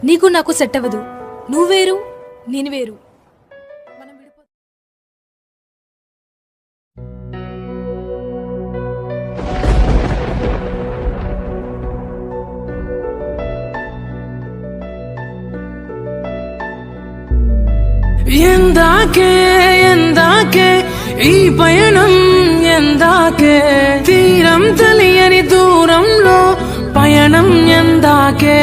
నీకు నాకు సెట్ అవ్వదు. నువ్వు వేరు, నేను వేరు. ఎందాకే ఎందాకే ఈ పయనం, ఎందాకే తీరం తెలియని దూరంలో పయనం, ఎందాకే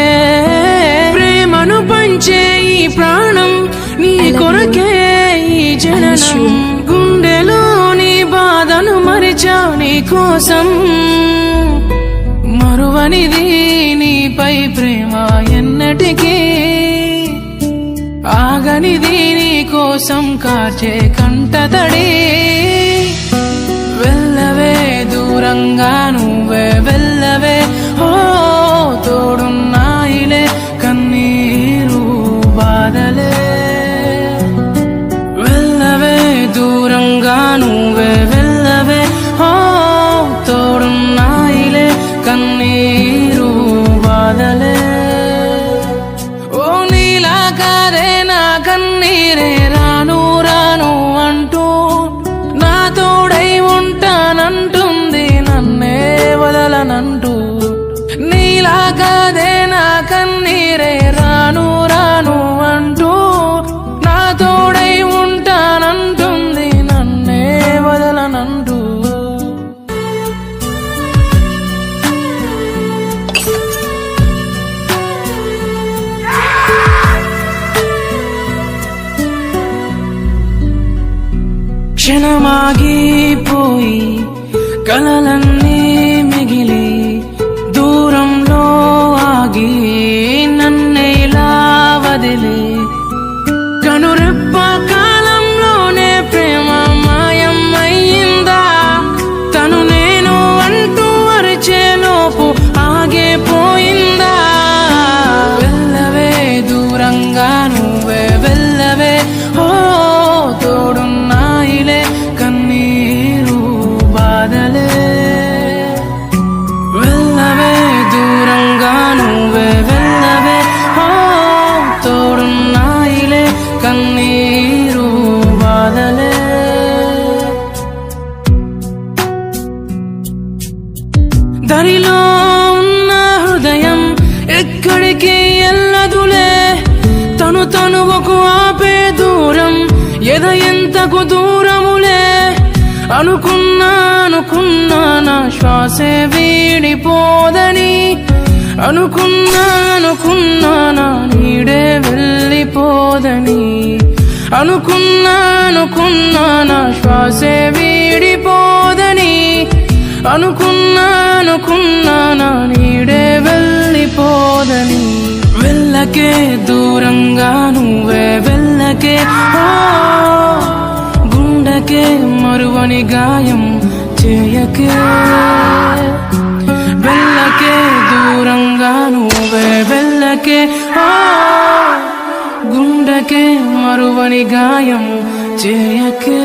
ప్రేమను పంచే ఈ ప్రాణం నీ కొరకే ఈ జననం. గుండెలోని బాధను మరిచా నీ కోసం, మరువనిది నీపై ప్రేమ ఎన్నటికీ, ఆగనిది నీ కోసం కార్చే కంటతడి. వెళ్ళవే దూరంగా నువ్వే వెళ్ళవే, ఓ తోడున్నాయిలే కన్నీరు బాధలే. వెళ్ళవే దూరంగా నువ్వే వెళ్ళవే, ఓ తోడున్నాయిలే కన్నీరు బాధలే. ఓ నీలా కాదే నా కన్నీరే రాను రాను అంటూ, నా తోడై ఉంటానంటుంది నన్నే వదలనంటూ. నీలా కాదే నా కన్నీరే రాను రాను అంటూ, నా తోడై ఉంటానంటుంది నన్నే వదలనంటూ. క్షణమాగిపోయి కలలన్నీ మిగిలి, దూరంలో ఆగి నన్నేలా వదిలి, కనురెప్ప కాలంలోనే ప్రేమ మాయం అయ్యిందా. తను నేను అంటూ అరిచేలోపు ఆగిపోయిందా. వెళ్ళవే దూరంగా నువ్వే వెళ్ళవే, ఓ తోడున్నాయిలే కన్నీరు బాధలే. వెళ్ళవే దూరంగా నువ్వే వెళ్ళవే, ఓ తోడున్నాయిలే కన్నీరు బాధలే. దరిలో ఉన్న హృదయం ఎక్కడికి ఎల్లదులే, తను తనువకు ఆపే దూరం ఎద ఎంతకు దూరములే. అనుకున్నా అనుకున్నా నా శ్వాసే వీడిపోదని, అనుకున్నా అనుకున్నా నా నీడే వెళ్ళిపోదని, అనుకున్నా అనుకున్నా నా శ్వాసే వీడిపోదని, అనుకున్నా అనుకున్నా నా నీడే వెళ్ళిపోదని. వెళ్ళకే దూరంగా నువ్వే వెళ్ళకే, ఓ గుండెకే మరువని గాయం చేయకే. వెళ్ళకే దూరంగా నువ్వే వెళ్ళకే, ఓ గుండెకే మరువని గాయం చేయకే.